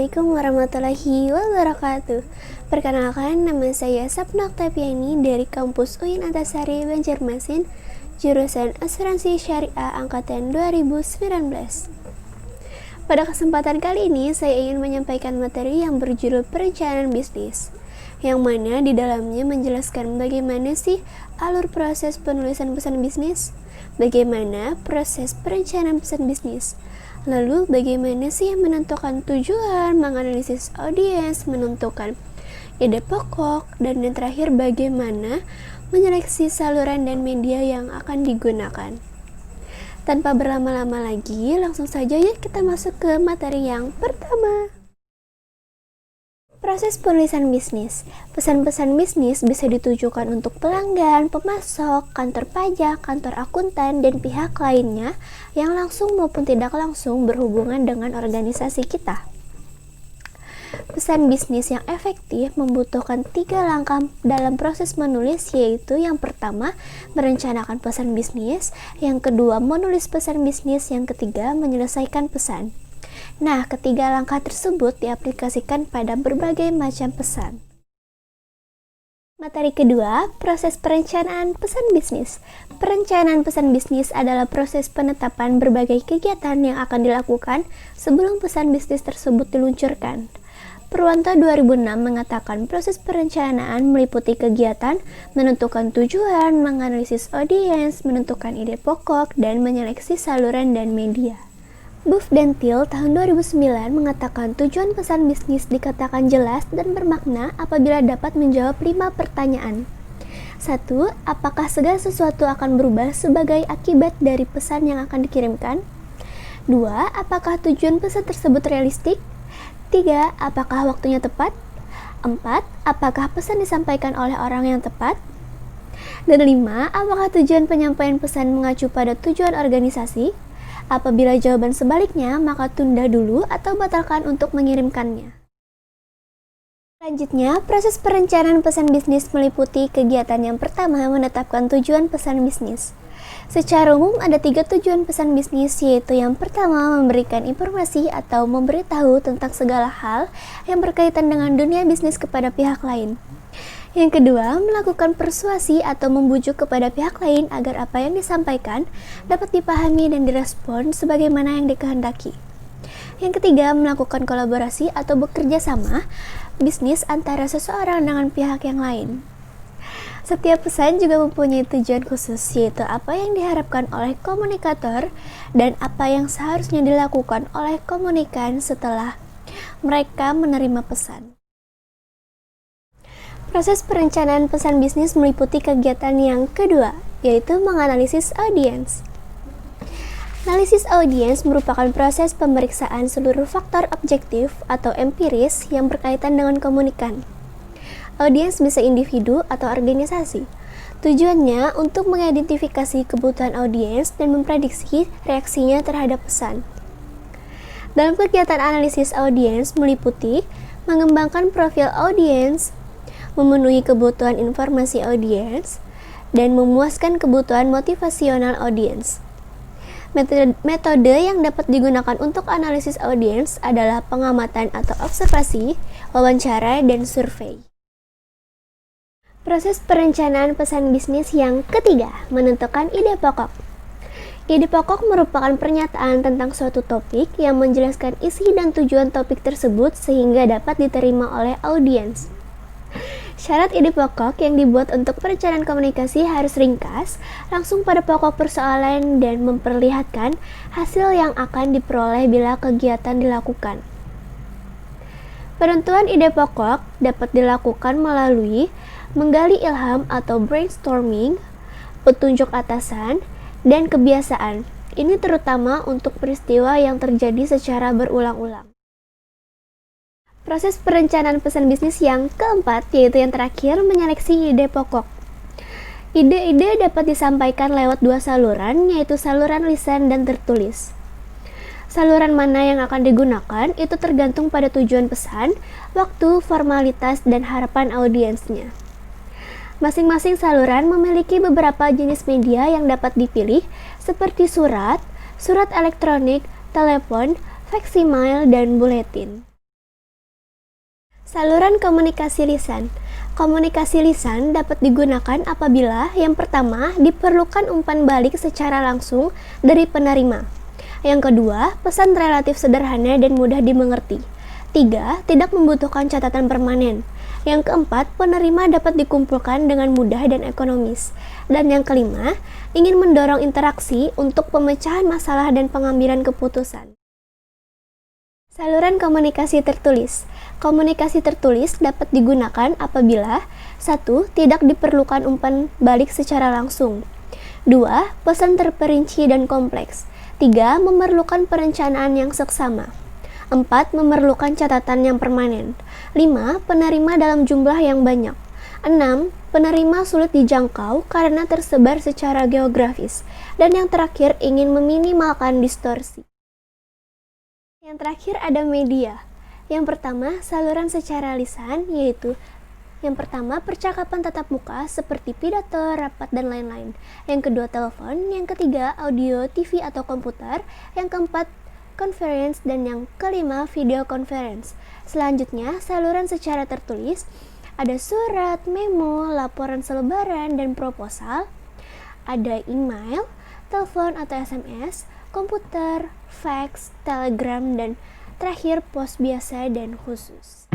Assalamualaikum warahmatullahi wabarakatuh. Perkenalkan, nama saya Sapna Oktaviani dari kampus UIN Antasari Banjarmasin, jurusan Asuransi Syariah angkatan 2019. Pada kesempatan kali ini, saya ingin menyampaikan materi yang berjudul perencanaan bisnis, yang mana di dalamnya menjelaskan bagaimana sih alur proses penulisan pesan bisnis, bagaimana proses perencanaan pesan bisnis, lalu bagaimana sih menentukan tujuan, menganalisis audiens, menentukan ide pokok, dan yang terakhir bagaimana menyeleksi saluran dan media yang akan digunakan. Tanpa berlama-lama lagi, langsung saja yuk kita masuk ke materi yang pertama. Proses penulisan bisnis. Pesan-pesan bisnis bisa ditujukan untuk pelanggan, pemasok, kantor pajak, kantor akuntan, dan pihak lainnya yang langsung maupun tidak langsung berhubungan dengan organisasi kita. Pesan bisnis yang efektif membutuhkan 3 langkah dalam proses menulis, yaitu yang pertama, merencanakan pesan bisnis, yang kedua, menulis pesan bisnis, yang ketiga, menyelesaikan pesan. Nah, ketiga langkah tersebut diaplikasikan pada berbagai macam pesan. Materi kedua, proses perencanaan pesan bisnis. Perencanaan pesan bisnis adalah proses penetapan berbagai kegiatan yang akan dilakukan sebelum pesan bisnis tersebut diluncurkan. Purwanto 2006 mengatakan proses perencanaan meliputi kegiatan menentukan tujuan, menganalisis audiens, menentukan ide pokok, dan menyeleksi saluran dan media. Buff dan Thiel tahun 2009 mengatakan tujuan pesan bisnis dikatakan jelas dan bermakna apabila dapat menjawab 5 pertanyaan. 1. Apakah segala sesuatu akan berubah sebagai akibat dari pesan yang akan dikirimkan? 2. Apakah tujuan pesan tersebut realistik? 3. Apakah waktunya tepat? 4. Apakah pesan disampaikan oleh orang yang tepat? Dan 5. Apakah tujuan penyampaian pesan mengacu pada tujuan organisasi? Apabila jawaban sebaliknya, maka tunda dulu atau batalkan untuk mengirimkannya. Selanjutnya, proses perencanaan pesan bisnis meliputi kegiatan yang pertama, menetapkan tujuan pesan bisnis. Secara umum ada 3 tujuan pesan bisnis, yaitu yang pertama, memberikan informasi atau memberitahu tentang segala hal yang berkaitan dengan dunia bisnis kepada pihak lain. Yang kedua, melakukan persuasi atau membujuk kepada pihak lain agar apa yang disampaikan dapat dipahami dan direspon sebagaimana yang dikehendaki. Yang ketiga, melakukan kolaborasi atau bekerja sama bisnis antara seseorang dengan pihak yang lain. Setiap pesan juga mempunyai tujuan khusus, yaitu apa yang diharapkan oleh komunikator dan apa yang seharusnya dilakukan oleh komunikan setelah mereka menerima pesan. Proses perencanaan pesan bisnis meliputi kegiatan yang kedua, yaitu menganalisis audiens. Analisis audiens merupakan proses pemeriksaan seluruh faktor objektif atau empiris yang berkaitan dengan komunikan. Audiens bisa individu atau organisasi. Tujuannya untuk mengidentifikasi kebutuhan audiens dan memprediksi reaksinya terhadap pesan. Dalam kegiatan analisis audiens meliputi mengembangkan profil audiens, memenuhi kebutuhan informasi audiens, dan memuaskan kebutuhan motivasional audiens. Metode yang dapat digunakan untuk analisis audiens adalah pengamatan atau observasi, wawancara, dan survei. Proses perencanaan pesan bisnis yang ketiga, menentukan ide pokok. Ide pokok merupakan pernyataan tentang suatu topik yang menjelaskan isi dan tujuan topik tersebut sehingga dapat diterima oleh audiens. Syarat ide pokok yang dibuat untuk perencanaan komunikasi harus ringkas, langsung pada pokok persoalan, dan memperlihatkan hasil yang akan diperoleh bila kegiatan dilakukan. Penentuan ide pokok dapat dilakukan melalui menggali ilham atau brainstorming, petunjuk atasan, dan kebiasaan. Ini terutama untuk peristiwa yang terjadi secara berulang-ulang. Proses perencanaan pesan bisnis yang keempat, yaitu yang terakhir, menyeleksi ide pokok. Ide-ide dapat disampaikan lewat 2 saluran, yaitu saluran lisan dan tertulis. Saluran mana yang akan digunakan itu tergantung pada tujuan pesan, waktu, formalitas, dan harapan audiensnya. Masing-masing saluran memiliki beberapa jenis media yang dapat dipilih, seperti surat, surat elektronik, telepon, faksimiles, dan buletin. Saluran komunikasi lisan. Komunikasi lisan dapat digunakan apabila yang pertama diperlukan umpan balik secara langsung dari penerima. Yang kedua, pesan relatif sederhana dan mudah dimengerti. 3. Tidak membutuhkan catatan permanen. Yang keempat, penerima dapat dikumpulkan dengan mudah dan ekonomis. Dan yang kelima, ingin mendorong interaksi untuk pemecahan masalah dan pengambilan keputusan. Saluran komunikasi tertulis. Komunikasi tertulis dapat digunakan apabila 1. Tidak diperlukan umpan balik secara langsung. 2. Pesan terperinci dan kompleks. 3. Memerlukan perencanaan yang seksama. 4. Memerlukan catatan yang permanen. 5. Penerima dalam jumlah yang banyak. 6. Penerima sulit dijangkau karena tersebar secara geografis. Dan yang terakhir, ingin meminimalkan distorsi. Yang terakhir ada media. Yang pertama, saluran secara lisan, yaitu yang pertama, percakapan tatap muka seperti pidato, rapat, dan lain-lain. Yang kedua, telepon. Yang ketiga, audio, TV atau komputer. Yang keempat, conference. Dan yang kelima, video conference. Selanjutnya, saluran secara tertulis. Ada surat, memo, laporan selebaran, dan proposal. Ada email, telepon atau SMS, komputer, fax, telegram, dan terakhir pos biasa dan khusus.